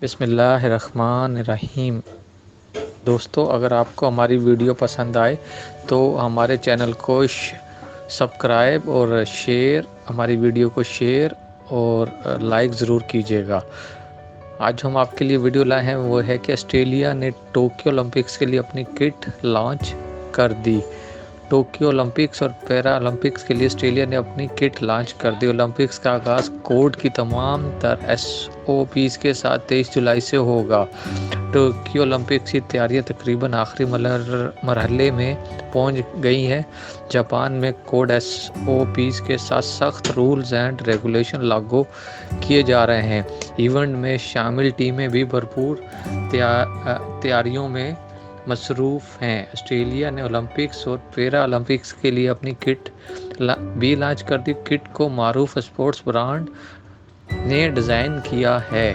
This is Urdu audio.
بسم اللہ الرحمن الرحیم۔ دوستو، اگر آپ کو ہماری ویڈیو پسند آئے تو ہمارے چینل کو سبسکرائب اور ہماری ویڈیو کو شیئر اور لائک ضرور کیجیے گا۔ آج ہم آپ کے لیے ویڈیو لائے ہیں، وہ ہے کہ آسٹریلیا نے ٹوکیو اولمپکس کے لیے اپنی کٹ لانچ کر دی۔ ٹوکیو اولمپکس اور پیرا اولمپکس کے لیے آسٹریلیا نے اپنی کٹ لانچ کر دی۔ اولمپکس کا آغاز کوڈ کی تمام تر SOPs کے ساتھ 23 جولائی سے ہوگا۔ ٹوکیو اولمپکس کی تیاریاں تقریباً آخری مرحلے میں پہنچ گئی ہیں۔ جاپان میں کوڈ SOPs کے ساتھ سخت رولز اینڈ ریگولیشن لاگو کیے جا رہے ہیں۔ ایونٹ میں شامل ٹیمیں بھی بھرپور تیاریوں میں مصروف ہیں۔ آسٹریلیا نے اولمپکس اور پیرا اولمپکس کے لیے اپنی کٹ بھی لانچ کر دی۔ کٹ کو معروف اسپورٹس برانڈ نے ڈیزائن کیا ہے۔